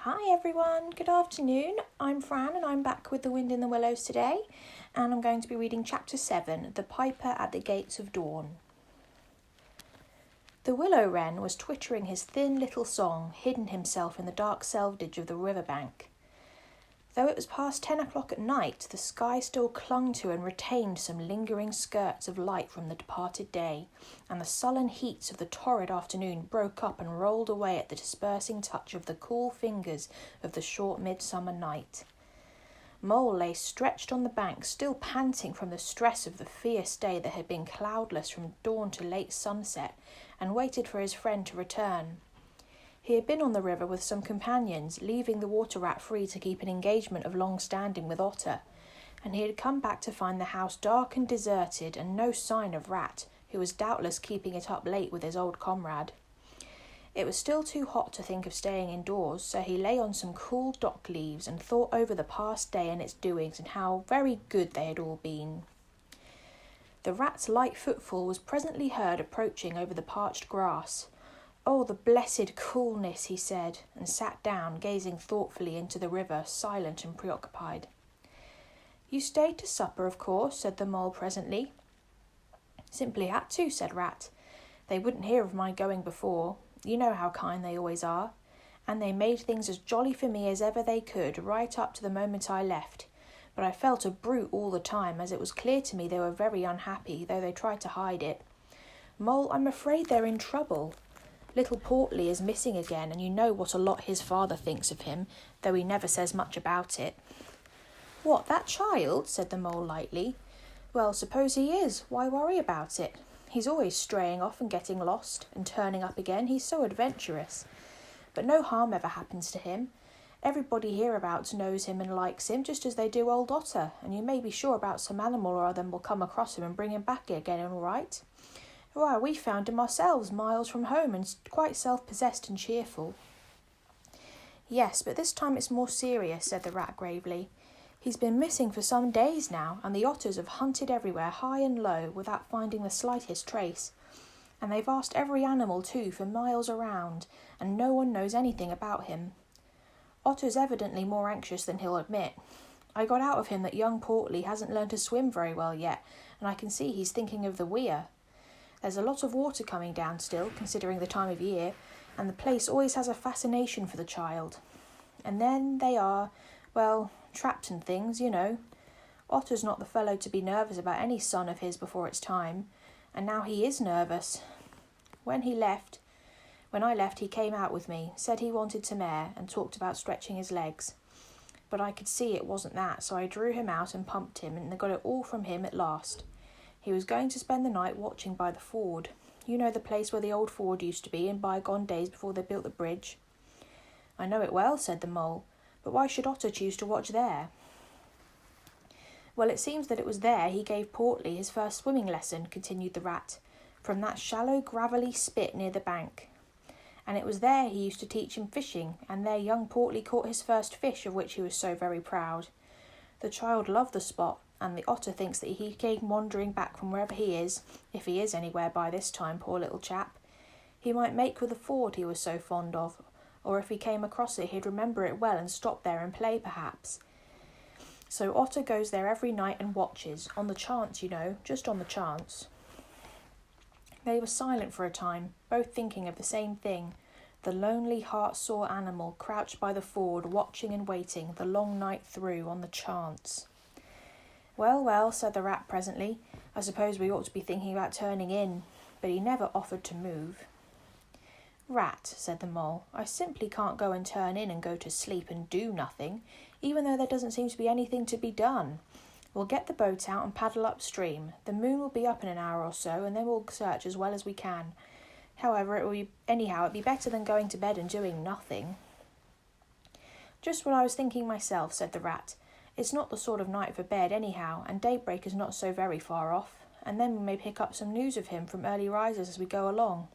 Hi everyone, good afternoon. I'm Fran and I'm back with The Wind in the Willows today, and I'm going to be reading Chapter 7, The Piper at the Gates of Dawn. The willow wren was twittering his thin little song, hidden himself in the dark selvage of the river bank. Though it was past 10 o'clock at night, the sky still clung to and retained some lingering skirts of light from the departed day, and the sullen heats of the torrid afternoon broke up and rolled away at the dispersing touch of the cool fingers of the short midsummer night. Mole lay stretched on the bank, still panting from the stress of the fierce day that had been cloudless from dawn to late sunset, and waited for his friend to return. He had been on the river with some companions, leaving the water rat free to keep an engagement of long standing with Otter, and he had come back to find the house dark and deserted, and no sign of Rat, who was doubtless keeping it up late with his old comrade. It was still too hot to think of staying indoors, so he lay on some cool dock leaves and thought over the past day and its doings and how very good they had all been. The rat's light footfall was presently heard approaching over the parched grass. "Oh, the blessed coolness," he said, and sat down, gazing thoughtfully into the river, silent and preoccupied. "You stayed to supper, of course," said the mole presently. "Simply had to," said Rat. "They wouldn't hear of my going before. You know how kind they always are. And they made things as jolly for me as ever they could, right up to the moment I left. But I felt a brute all the time, as it was clear to me they were very unhappy, though they tried to hide it. Mole, I'm afraid they're in trouble. Little Portly is missing again, and you know what a lot his father thinks of him, though he never says much about it." "What, that child?" said the mole lightly. "Well, suppose he is. Why worry about it? He's always straying off and getting lost, and turning up again. He's so adventurous. But no harm ever happens to him. Everybody hereabouts knows him and likes him, just as they do old Otter, and you may be sure about some animal or other will come across him and bring him back again all right. Why, we found him ourselves miles from home, and quite self-possessed and cheerful." "Yes, but this time it's more serious," said the rat gravely. "He's been missing for some days now, and the otters have hunted everywhere, high and low, without finding the slightest trace. And they've asked every animal too, for miles around, and no one knows anything about him. Otter's evidently more anxious than he'll admit. I got out of him that young Portly hasn't learned to swim very well yet, and I can see he's thinking of the weir. There's a lot of water coming down still, considering the time of year, and the place always has a fascination for the child. And then they are, well, trapped and things, you know. Otter's not the fellow to be nervous about any son of his before it's time, and now he is nervous. When I left, he came out with me, said he wanted some air, and talked about stretching his legs. But I could see it wasn't that, so I drew him out and pumped him, and got it all from him at last. He was going to spend the night watching by the ford. You know the place where the old ford used to be in bygone days before they built the bridge?" "I know it well," said the mole, "but why should Otter choose to watch there?" "Well, it seems that it was there he gave Portly his first swimming lesson," continued the rat, "from that shallow gravelly spit near the bank. And it was there he used to teach him fishing, and there young Portly caught his first fish, of which he was so very proud. The child loved the spot, and the otter thinks that he came wandering back from wherever he is, if he is anywhere by this time, poor little chap. He might make with the ford he was so fond of, or if he came across it he'd remember it well and stop there and play perhaps. So Otter goes there every night and watches, on the chance, you know, just on the chance." They were silent for a time, both thinking of the same thing, the lonely heart-sore animal crouched by the ford, watching and waiting the long night through on the chance. "Well, well," said the rat presently, "I suppose we ought to be thinking about turning in," but he never offered to move. "Rat," said the mole, "I simply can't go and turn in and go to sleep and do nothing, even though there doesn't seem to be anything to be done. We'll get the boat out and paddle upstream. The moon will be up in an hour or so, and then we'll search as well as we can. However, it'd be better than going to bed and doing nothing." "Just what I was thinking myself," said the rat. "It's not the sort of night for bed anyhow, and daybreak is not so very far off, and then we may pick up some news of him from early risers as we go along."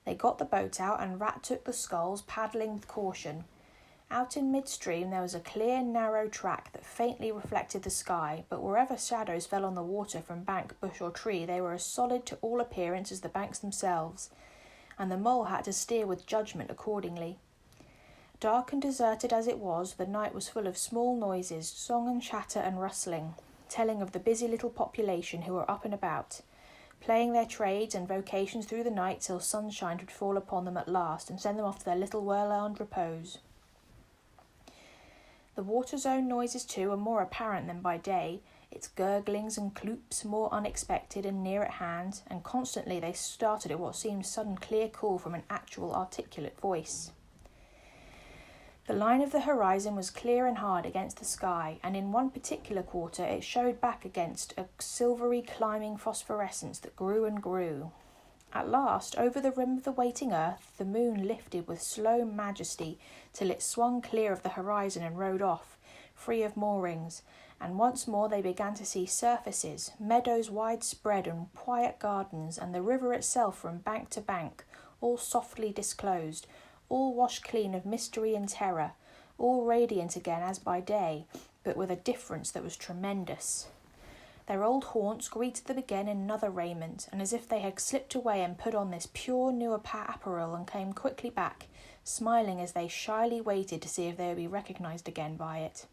They got the boat out, and Rat took the sculls, paddling with caution. Out in midstream there was a clear, narrow track that faintly reflected the sky, but wherever shadows fell on the water from bank, bush or tree, they were as solid to all appearance as the banks themselves, and the mole had to steer with judgment accordingly. Dark and deserted as it was, the night was full of small noises, song and chatter and rustling, telling of the busy little population who were up and about, playing their trades and vocations through the night till sunshine would fall upon them at last and send them off to their little well-earned repose. The water's own noises, too, were more apparent than by day, its gurglings and cloops more unexpected and near at hand, and constantly they started at what seemed sudden clear call from an actual articulate voice. The line of the horizon was clear and hard against the sky, and in one particular quarter it showed back against a silvery climbing phosphorescence that grew and grew. At last, over the rim of the waiting earth, the moon lifted with slow majesty till it swung clear of the horizon and rode off, free of moorings, and once more they began to see surfaces, meadows widespread and quiet gardens, and the river itself from bank to bank, all softly disclosed, all washed clean of mystery and terror, all radiant again as by day, but with a difference that was tremendous. Their old haunts greeted them again in another raiment, and as if they had slipped away and put on this pure new apparel and came quickly back, smiling as they shyly waited to see if they would be recognised again by it.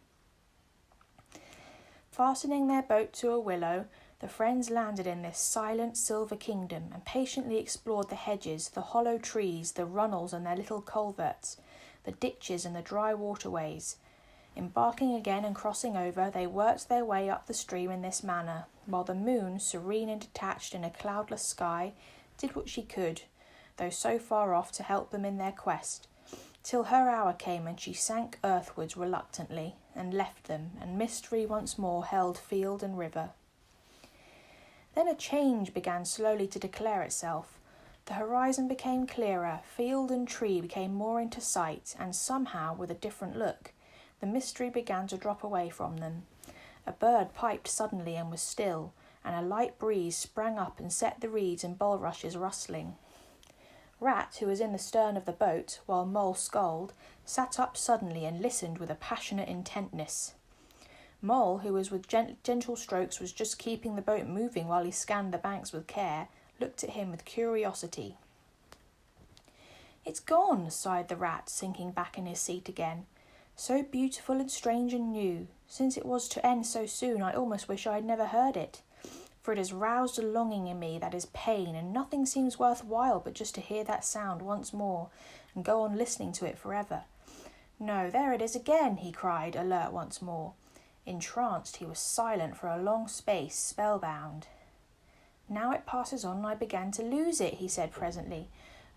Fastening their boat to a willow, the friends landed in this silent silver kingdom and patiently explored the hedges, the hollow trees, the runnels and their little culverts, the ditches and the dry waterways. Embarking again and crossing over, they worked their way up the stream in this manner, while the moon, serene and detached in a cloudless sky, did what she could, though so far off, to help them in their quest, till her hour came and she sank earthwards reluctantly, and left them, and mystery once more held field and river. Then a change began slowly to declare itself. The horizon became clearer, field and tree became more into sight, and somehow, with a different look, the mystery began to drop away from them. A bird piped suddenly and was still, and a light breeze sprang up and set the reeds and bulrushes rustling. Rat, who was in the stern of the boat, while Mole sculled, sat up suddenly and listened with a passionate intentness. Mole, who was with gentle strokes was just keeping the boat moving while he scanned the banks with care, looked at him with curiosity. "It's gone," sighed the rat, sinking back in his seat again. "So beautiful and strange and new. Since it was to end so soon, I almost wish I had never heard it. For it has roused a longing in me that is pain, and nothing seems worth while but just to hear that sound once more and go on listening to it forever. No, there it is again," he cried, alert once more. Entranced, he was silent for a long space, spellbound. "Now it passes on and I began to lose it," he said presently.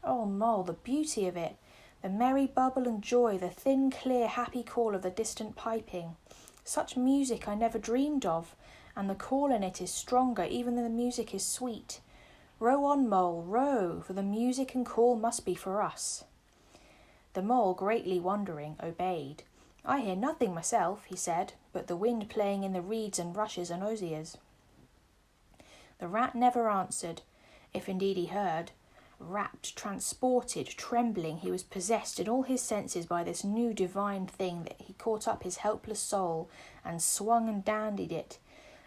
"Oh, Mole, the beauty of it! The merry bubble and joy, the thin, clear, happy call of the distant piping. Such music I never dreamed of, and the call in it is stronger even than the music is sweet. Row on, Mole, row, for the music and call must be for us." The Mole, greatly wondering, obeyed. "I hear nothing myself," he said, "but the wind playing in the reeds and rushes and osiers." The rat never answered, if indeed he heard. Rapt, transported, trembling, he was possessed in all his senses by this new divine thing that he caught up his helpless soul and swung and dandied it,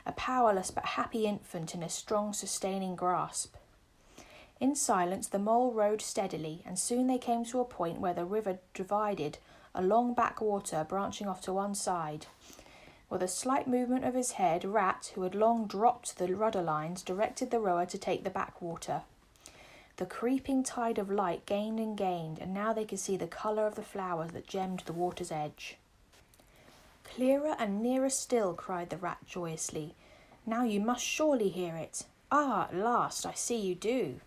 a powerless but happy infant in a strong sustaining grasp. In silence the Mole rowed steadily, and soon they came to a point where the river divided, a long backwater branching off to one side. With a slight movement of his head, Rat, who had long dropped the rudder lines, directed the rower to take the backwater. The creeping tide of light gained and gained, and now they could see the colour of the flowers that gemmed the water's edge. "Clearer and nearer still," cried the Rat joyously. "Now you must surely hear it. Ah, at last, I see you do."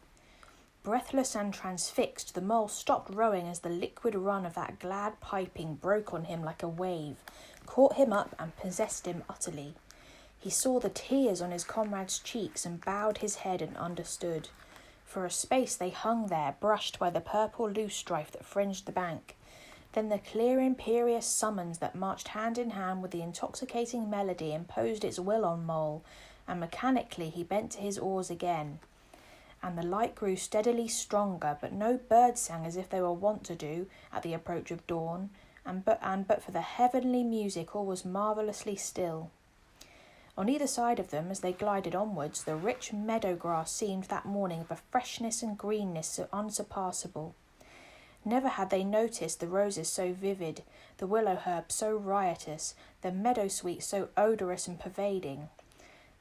Breathless and transfixed, the Mole stopped rowing as the liquid run of that glad piping broke on him like a wave, caught him up and possessed him utterly. He saw the tears on his comrade's cheeks and bowed his head and understood. For a space they hung there, brushed by the purple loosestrife that fringed the bank. Then the clear imperious summons that marched hand in hand with the intoxicating melody imposed its will on Mole, and mechanically he bent to his oars again. And the light grew steadily stronger, but no bird sang as if they were wont to do at the approach of dawn, and but for the heavenly music all was marvellously still. On either side of them, as they glided onwards, the rich meadow grass seemed that morning of a freshness and greenness so unsurpassable. Never had they noticed the roses so vivid, the willow herb so riotous, the meadow-sweet so odorous and pervading.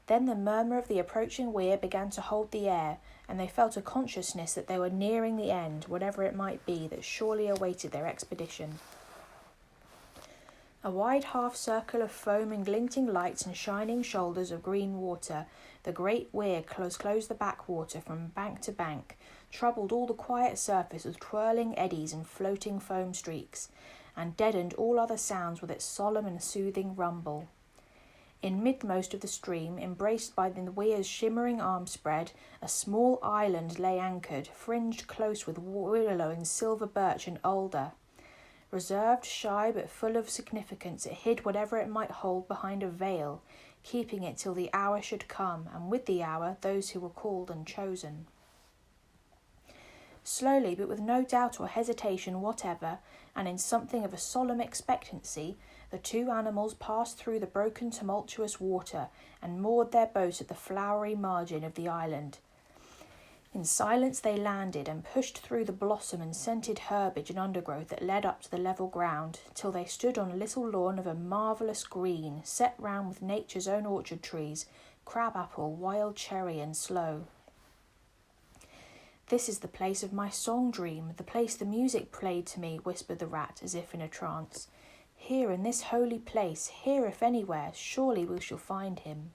Then the murmur of the approaching weir began to hold the air, and they felt a consciousness that they were nearing the end, whatever it might be, that surely awaited their expedition. A wide half-circle of foam and glinting lights and shining shoulders of green water, the great weir closed the backwater from bank to bank, troubled all the quiet surface with twirling eddies and floating foam streaks, and deadened all other sounds with its solemn and soothing rumble. In midmost of the stream, embraced by the weir's shimmering arm spread, a small island lay anchored, fringed close with willow and silver birch and alder. Reserved, shy, but full of significance, it hid whatever it might hold behind a veil, keeping it till the hour should come, and with the hour those who were called and chosen. Slowly, but with no doubt or hesitation whatever, and in something of a solemn expectancy, the two animals passed through the broken tumultuous water and moored their boat at the flowery margin of the island. In silence they landed and pushed through the blossom and scented herbage and undergrowth that led up to the level ground, till they stood on a little lawn of a marvellous green, set round with nature's own orchard trees, crab-apple, wild cherry and sloe. "This is the place of my song-dream, the place the music played to me," whispered the rat, as if in a trance. "Here, in this holy place, here if anywhere, surely we shall find him."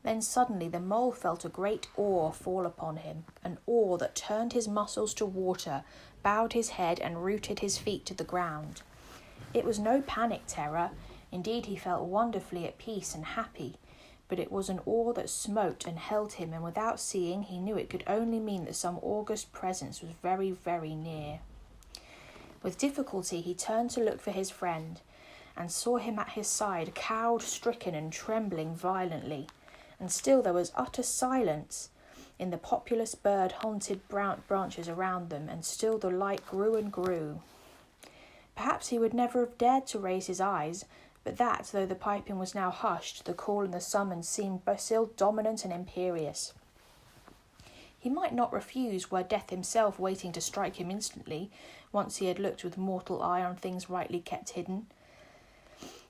Then suddenly the mole felt a great awe fall upon him, an awe that turned his muscles to water, bowed his head and rooted his feet to the ground. It was no panic terror, indeed he felt wonderfully at peace and happy, but it was an awe that smote and held him, and without seeing he knew it could only mean that some august presence was very, very near. With difficulty he turned to look for his friend, and saw him at his side, cowed, stricken, and trembling violently. And still there was utter silence in the populous bird-haunted branches around them, and still the light grew and grew. Perhaps he would never have dared to raise his eyes, but that, though the piping was now hushed, the call and the summons seemed still dominant and imperious. He might not refuse were death himself waiting to strike him instantly, once he had looked with mortal eye on things rightly kept hidden.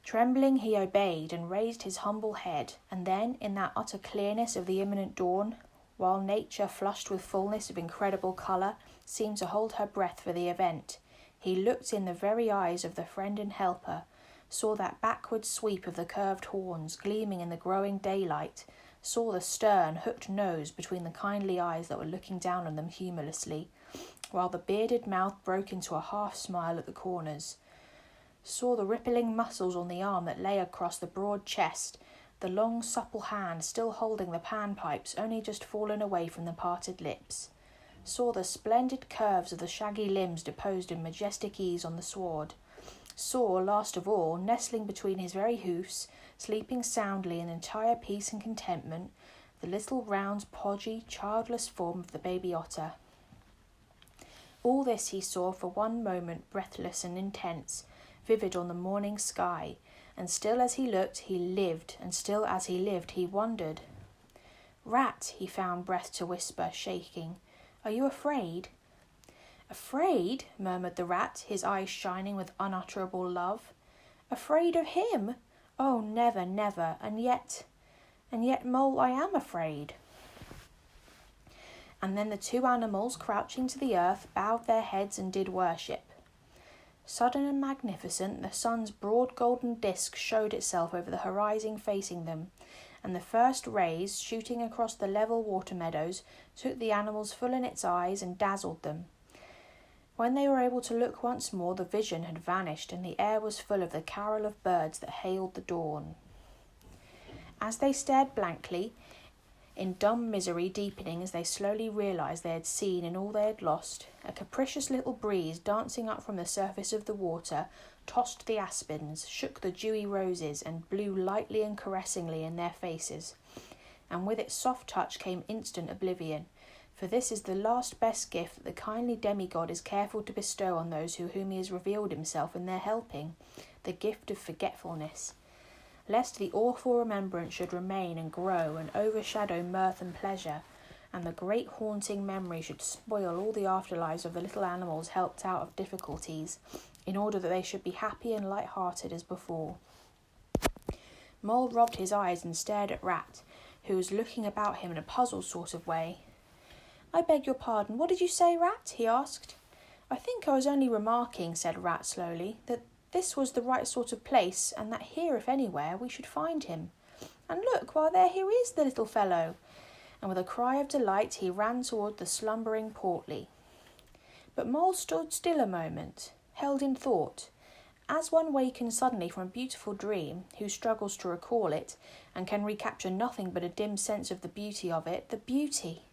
Trembling he obeyed and raised his humble head, and then, in that utter clearness of the imminent dawn, while nature, flushed with fullness of incredible colour, seemed to hold her breath for the event, he looked in the very eyes of the friend and helper, saw that backward sweep of the curved horns gleaming in the growing daylight, saw the stern, hooked nose between the kindly eyes that were looking down on them humorously, while the bearded mouth broke into a half-smile at the corners, saw the rippling muscles on the arm that lay across the broad chest, the long supple hand still holding the panpipes only just fallen away from the parted lips, saw the splendid curves of the shaggy limbs deposed in majestic ease on the sward, saw, last of all, nestling between his very hoofs, sleeping soundly in entire peace and contentment, the little round, podgy, childless form of the baby otter. All this he saw for one moment, breathless and intense, vivid on the morning sky, and still as he looked he lived, and still as he lived he wondered. "Rat," he found breath to whisper, shaking, "are you afraid?" "Afraid?" murmured the rat, his eyes shining with unutterable love. "Afraid of him? Oh, never, never, and yet, Mole, I am afraid." And then the two animals, crouching to the earth, bowed their heads and did worship. Sudden and magnificent, the sun's broad golden disk showed itself over the horizon facing them, and the first rays, shooting across the level water meadows, took the animals full in its eyes and dazzled them. When they were able to look once more, the vision had vanished, and the air was full of the carol of birds that hailed the dawn. As they stared blankly, in dumb misery deepening as they slowly realised they had seen and all they had lost, a capricious little breeze dancing up from the surface of the water tossed the aspens, shook the dewy roses, and blew lightly and caressingly in their faces. And with its soft touch came instant oblivion, for this is the last best gift that the kindly demigod is careful to bestow on those to whom he has revealed himself in their helping, the gift of forgetfulness. Lest the awful remembrance should remain and grow and overshadow mirth and pleasure, and the great haunting memory should spoil all the afterlives of the little animals helped out of difficulties, in order that they should be happy and light-hearted as before. Mole rubbed his eyes and stared at Rat, who was looking about him in a puzzled sort of way. "I beg your pardon, what did you say, Rat?" he asked. "I think I was only remarking," said Rat slowly, "that this was the right sort of place, and that here, if anywhere, we should find him. And look, why, there he is, the little fellow!" And with a cry of delight he ran toward the slumbering Portly. But Mole stood still a moment, held in thought, as one wakens suddenly from a beautiful dream, who struggles to recall it, and can recapture nothing but a dim sense of the beauty of it, the beauty,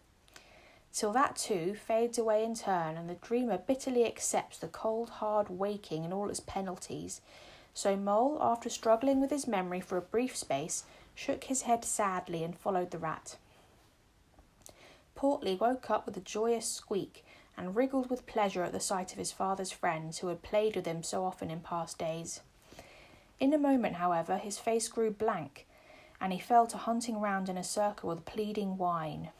till that too fades away in turn, and the dreamer bitterly accepts the cold, hard waking and all its penalties. So Mole, after struggling with his memory for a brief space, shook his head sadly and followed the Rat. Portly woke up with a joyous squeak, and wriggled with pleasure at the sight of his father's friends, who had played with him so often in past days. In a moment, however, his face grew blank, and he fell to hunting round in a circle with pleading whine.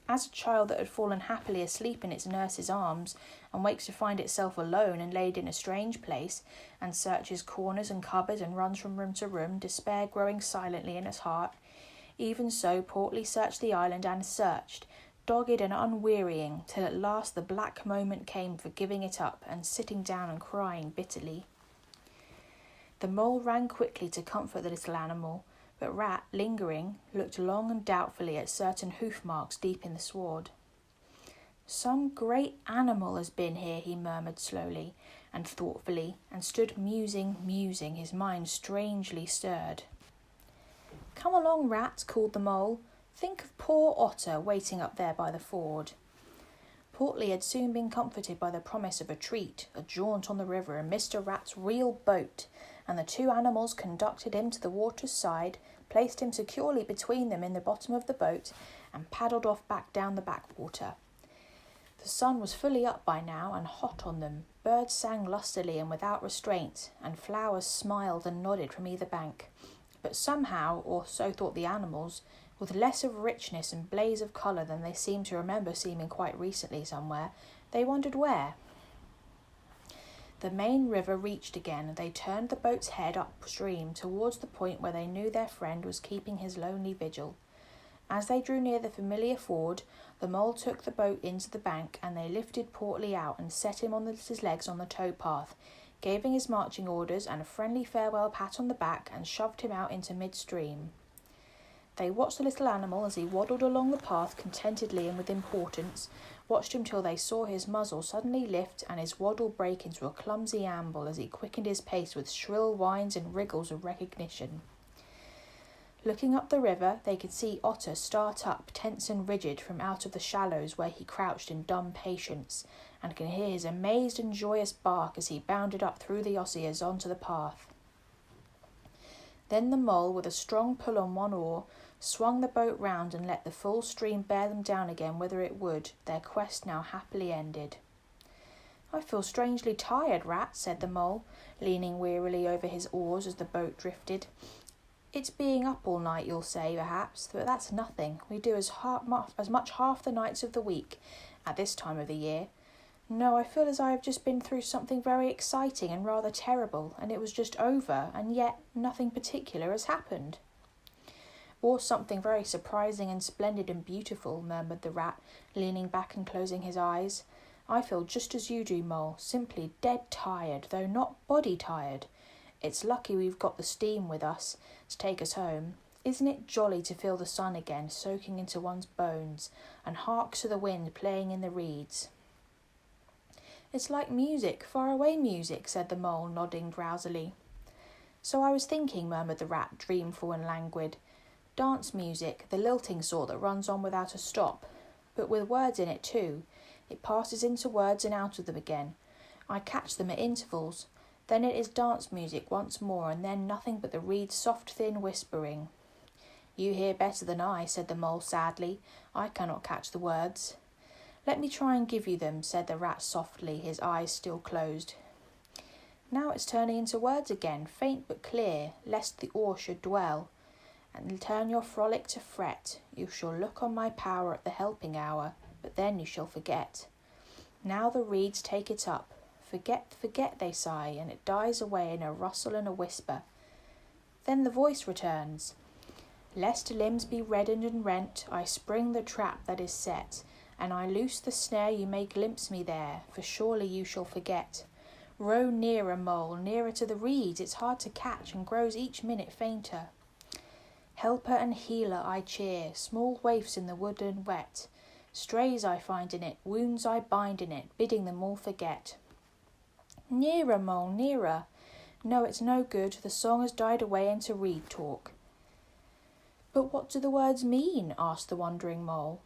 As a child that had fallen happily asleep in its nurse's arms, and wakes to find itself alone and laid in a strange place, and searches corners and cupboards and runs from room to room, despair growing silently in its heart, even so Portly searched the island and searched, dogged and unwearying, till at last the black moment came for giving it up and sitting down and crying bitterly. The Mole ran quickly to comfort the little animal, but Rat, lingering, looked long and doubtfully at certain hoof marks deep in the sward. "Some great animal has been here," he murmured slowly and thoughtfully, and stood musing, his mind strangely stirred. "Come along, Rat," called the Mole. "Think of poor Otter waiting up there by the ford." Portly had soon been comforted by the promise of a treat, a jaunt on the river, and Mr. Rat's real boat, and the two animals conducted him to the water's side, placed him securely between them in the bottom of the boat, and paddled off back down the backwater. The sun was fully up by now and hot on them. Birds sang lustily and without restraint, and flowers smiled and nodded from either bank. But somehow, or so thought the animals, with less of richness and blaze of colour than they seemed to remember seeming quite recently somewhere, they wondered where. The main river reached again, and they turned the boat's head upstream towards the point where they knew their friend was keeping his lonely vigil. As they drew near the familiar ford, the Mole took the boat into the bank, and they lifted Portly out and set him on his legs on the towpath, gave him his marching orders and a friendly farewell pat on the back, and shoved him out into midstream. They watched the little animal as he waddled along the path contentedly and with importance, watched him till they saw his muzzle suddenly lift and his waddle break into a clumsy amble as he quickened his pace with shrill whines and wriggles of recognition. Looking up the river, they could see Otter start up, tense and rigid, from out of the shallows where he crouched in dumb patience, and could hear his amazed and joyous bark as he bounded up through the osiers onto the path. Then the Mole, with a strong pull on one oar, swung the boat round and let the full stream bear them down again whither it would, their quest now happily ended. "I feel strangely tired, Rat," said the Mole, leaning wearily over his oars as the boat drifted. "It's being up all night, you'll say, perhaps, but that's nothing. We do as much half the nights of the week at this time of the year. No, I feel as I have just been through something very exciting and rather terrible, and it was just over, and yet nothing particular has happened." "Or something very surprising and splendid and beautiful," murmured the Rat, leaning back and closing his eyes. "I feel just as you do, Mole, simply dead tired, though not body tired. It's lucky we've got the steam with us to take us home. Isn't it jolly to feel the sun again soaking into one's bones, and hark to the wind playing in the reeds?" "It's like music, far-away music," said the Mole, nodding drowsily. "So I was thinking," murmured the Rat, dreamful and languid. "Dance music, the lilting sort that runs on without a stop, but with words in it too. It passes into words and out of them again. I catch them at intervals. Then it is dance music once more, and then nothing but the reed's soft thin whispering." "You hear better than I," said the Mole sadly. "I cannot catch the words." "Let me try and give you them," said the Rat softly, his eyes still closed. "Now it's turning into words again, faint but clear, lest the oar should dwell. and turn your frolic to fret. You shall look on my power at the helping hour, but then you shall forget. Now the reeds take it up. Forget, forget, they sigh, and it dies away in a rustle and a whisper. Then the voice returns. Lest limbs be reddened and rent, I spring the trap that is set, and I loose the snare you may glimpse me there, for surely you shall forget. Row nearer, mole, nearer to the reeds, it's hard to catch and grows each minute fainter. Helper and healer I cheer, small waifs in the woodland wet. Strays I find in it, wounds I bind in it, bidding them all forget. Nearer, mole, nearer. No, it's no good, the song has died away into reed talk. But what do the words mean? Asked the wondering mole.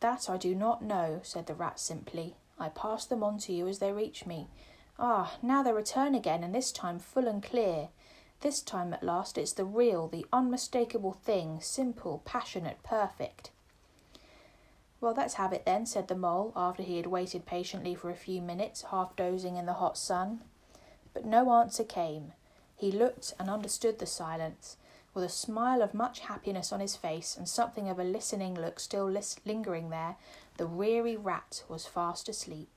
That I do not know, said the rat simply. I pass them on to you as they reach me. Ah, now they return again, and this time full and clear. This time at last it's the real, the unmistakable thing, simple, passionate, perfect. Well, let's have it then, said the mole, after he had waited patiently for a few minutes, half dozing in the hot sun. But no answer came. He looked and understood the silence. With a smile of much happiness on his face and something of a listening look still lingering there, the weary rat was fast asleep.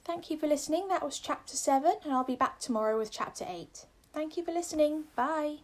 Thank you for listening. That was chapter 7, and I'll be back tomorrow with chapter 8. Thank you for listening. Bye.